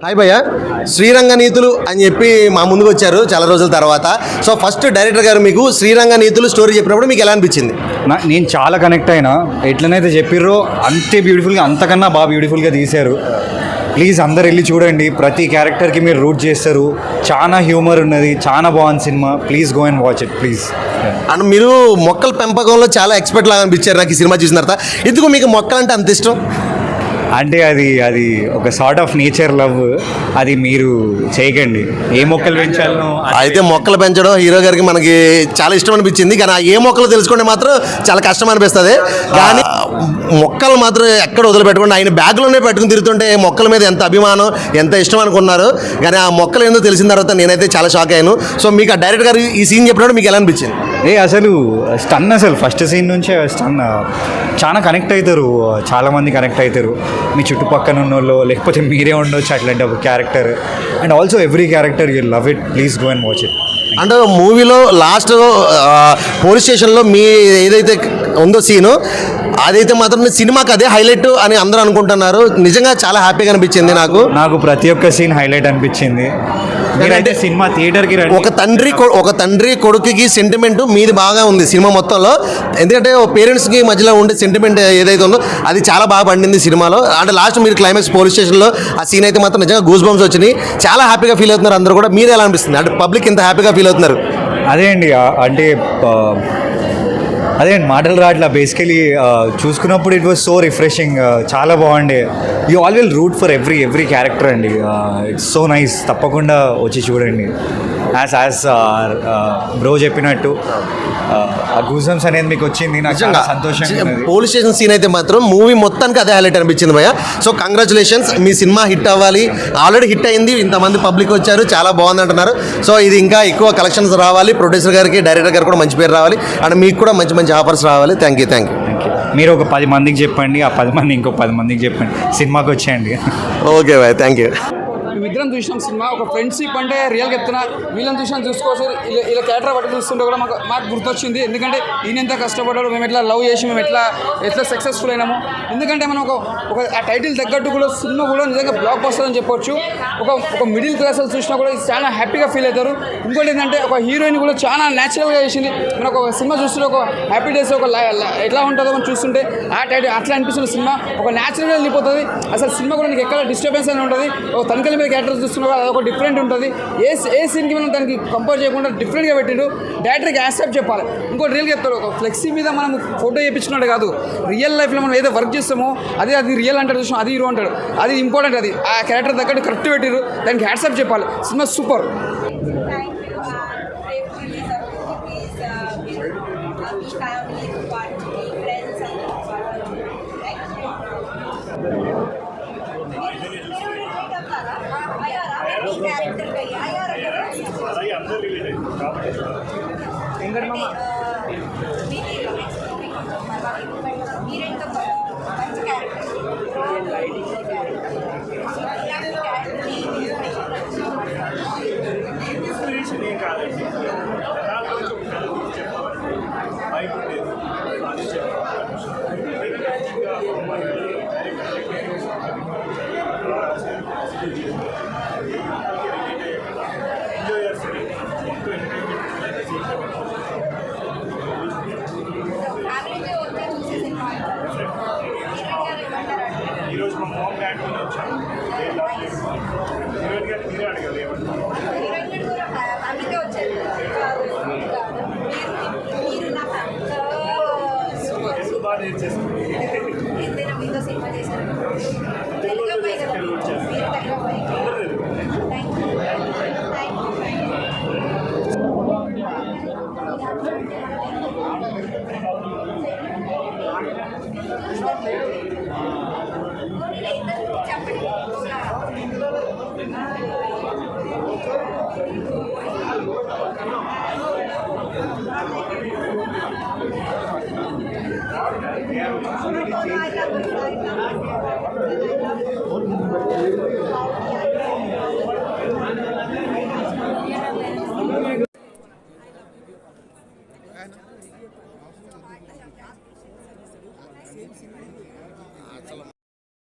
Hi భయ్య, శ్రీరంగ నీతులు అని చెప్పి మా ముందుకు వచ్చారు చాలా రోజుల తర్వాత. సో ఫస్ట్ డైరెక్టర్ గారు మీకు శ్రీరంగ నీతులు స్టోరీ చెప్పినప్పుడు మీకు ఎలా అనిపించింది? నేను చాలా కనెక్ట్ అయినా. ఎట్లనైతే చెప్పిర్రో అంతే బ్యూటిఫుల్గా, అంతకన్నా బాగా బ్యూటిఫుల్గా తీశారు. ప్లీజ్ అందరు వెళ్ళి చూడండి. ప్రతి క్యారెక్టర్కి మీరు రూట్ చేస్తారు. చాలా హ్యూమర్ ఉన్నది, చాలా బాగుంది cinema. Please go and watch it please. And మీరు మొక్కల పెంపకంలో చాలా ఎక్స్పర్ట్ లాగా అనిపించారు నాకు ఈ సినిమా చూసిన తర్వాత. ఎందుకు మీకు మొక్కలంటే అంత ఇష్టం? అంటే అది ఒక సార్ట్ ఆఫ్ నేచర్ లవ్. అది మీరు చేయకండి. ఏ మొక్కలు పెంచాలనో అయితే మొక్కలు పెంచడం హీరో గారికి మనకి చాలా ఇష్టం అనిపించింది, కానీ ఏ మొక్కలు తెలుసుకుంటే మాత్రం చాలా కష్టం అనిపిస్తుంది. కానీ మొక్కలు మాత్రం ఎక్కడ వదిలిపెట్టకుండా ఆయన బ్యాగ్లోనే పెట్టుకుని తిరుగుతుంటే మొక్కల మీద ఎంత అభిమానం, ఎంత ఇష్టం అనుకున్నారు. కానీ ఆ మొక్కలు ఏందో తెలిసిన తర్వాత నేనైతే చాలా షాక్ అయ్యాను. సో మీకు ఆ డైరెక్టర్ గారు ఈ సీన్ చెప్పినప్పుడు మీకు ఎలా అనిపించింది? అసలు స్టన్, అసలు ఫస్ట్ సీన్ నుంచే స్టన్. చాలా కనెక్ట్ అవుతారు, చాలామంది కనెక్ట్ అవుతారు. మీ చుట్టుపక్కల ఉన్న వాళ్ళు, లేకపోతే మీరే ఉండొచ్చు అట్లాంటి ఒక character. And also every character you love it. Please go and watch it. అంటే మూవీలో లాస్ట్ పోలీస్ స్టేషన్లో మీ ఏదైతే ఉందో సీను, అదైతే మాత్రం సినిమాకి అదే హైలైట్ అని అందరూ అనుకుంటున్నారు. నిజంగా చాలా హ్యాపీగా అనిపించింది నాకు ప్రతి ఒక్క సీన్ హైలైట్ అనిపించింది. అంటే సినిమా థియేటర్కి ఒక తండ్రి కొడుకుకి సెంటిమెంట్ మీది బాగా ఉంది సినిమా మొత్తంలో. ఎందుకంటే పేరెంట్స్కి మధ్యలో ఉండే సెంటిమెంట్ ఏదైతే ఉందో అది చాలా బాగా పండింది సినిమాలో. అంటే లాస్ట్ మీరు క్లైమాక్స్ పోలీస్ స్టేషన్లో ఆ సీన్ అయితే మాత్రం నిజంగా గూస్ బంప్స్ వచ్చినాయి. చాలా హ్యాపీగా ఫీల్ అవుతున్నారు అందరూ కూడా. మీరు ఎలా అనిపిస్తుంది? అంటే పబ్లిక్ ఇంత హ్యాపీగా ఫీల్ అవుతున్నారు? అదే అండి, అదే మాటలు రాట్లా. బేసికలీ చూసుకున్నప్పుడు ఇట్ వాజ్ సో రిఫ్రెషింగ్. చాలా బాగుండే. You always root for every character అండి. It's so nice. తప్పకుండా వచ్చి చూడండి. యాజ్ బ్రో చెప్పినట్టు ఆ గూజమ్స్ అనేది మీకు వచ్చింది. నాకు చాలా సంతోషంగా. పోలీస్ స్టేషన్ సీన్ అయితే మాత్రం మూవీ మొత్తానికి అదే హైలైట్ అనిపించింది భయ్య. సో కంగ్రాచులేషన్స్, మీ సినిమా హిట్ అవ్వాలి. ఆల్రెడీ హిట్ అయింది, ఇంతమంది పబ్లిక్ వచ్చారు, చాలా బాగుంది అంటున్నారు. సో ఇది ఇంకా ఎక్కువ కలెక్షన్స్ రావాలి, ప్రొడ్యూసర్ గారికి డైరెక్టర్ గారికి కూడా మంచి పేరు రావాలి, అండ్ మీకు కూడా మంచి మంచి ఆఫర్స్ రావాలి. Thank you. మీరు ఒక 10 మందికి చెప్పండి, ఆ 10 మంది ఇంకో 10 మందికి చెప్పండి, సినిమాకి వచ్చేయండి. Okay bye, thank you. మేమిద్దరం చూసినాం సినిమా. ఒక ఫ్రెండ్షిప్ అంటే రియల్గా చెప్తున్నా. వీళ్ళని చూసినా చూసుకోవచ్చు, ఇలా క్యారెక్టర్ బట్టి చూస్తుంటే కూడా మాకు గుర్తొచ్చింది. ఎందుకంటే ఈయన ఎంత కష్టపడ్డాడు, మేము ఎట్లా లవ్ చేసి మేము ఎట్లా సక్సెస్ఫుల్ అయినాము. ఎందుకంటే మనం ఒక ఆ టైటిల్ తగ్గట్టు కూడా సినిమా కూడా నిజంగా బ్లాక్ బస్టర్ అని చెప్పొచ్చు. ఒక మిడిల్ క్లాస్ చూసినా కూడా చాలా హ్యాపీగా ఫీల్ అవుతారు. ఇంకోటి ఏంటంటే ఒక హీరోయిన్ కూడా చాలా న్యాచురల్గా చేసింది. మనకు ఒక సినిమా చూస్తుంటే ఒక హ్యాపీ డేస్ ఒక ఎట్లా ఉంటుందో మనం చూస్తుంటే ఆ టైటిల్ అట్లా అనిపిస్తున్న సినిమా ఒక న్యాచురల్గా వెళ్ళిపోతుంది. అసలు సినిమా కూడా నీకు ఎక్కడ డిస్టర్బెన్స్ అని ఉంటుంది. ఒక తనకల మీద క్యారెక్టర్స్ చూస్తున్నా అది ఒక డిఫరెంట్ ఉంటుంది. ఏ సీన్కి మనం దానికి కంపేర్ చేయకుండా డిఫరెంట్గా పెట్టిండు. డైరెక్టర్కి యాక్సెప్ట్ చెప్పాలి. ఇంకోటి రియల్గా చెప్తారు, ఒక ఫ్లెక్సీ మీద మనం ఫోటో చేయించుకున్నట్టు కాదు, రియల్ లైఫ్లో మనం ఏదో వర్క్ చేస్తామో అది రియల్ అంటారు చూసాం, అది హీరో అంటాడు. అది ఇంపార్టెంట్. అది ఆ క్యారెక్టర్ తగ్గట్టు కరెక్ట్ పెట్టిరు, దానికి యాక్సెప్ట్ చెప్పాలి. Cinema super. ఈరోజు మా మామ్ డాడీతో వచ్చాను. మీరే అడగాలి ఏమన్నా. బాగా నేర్చేస్తాను.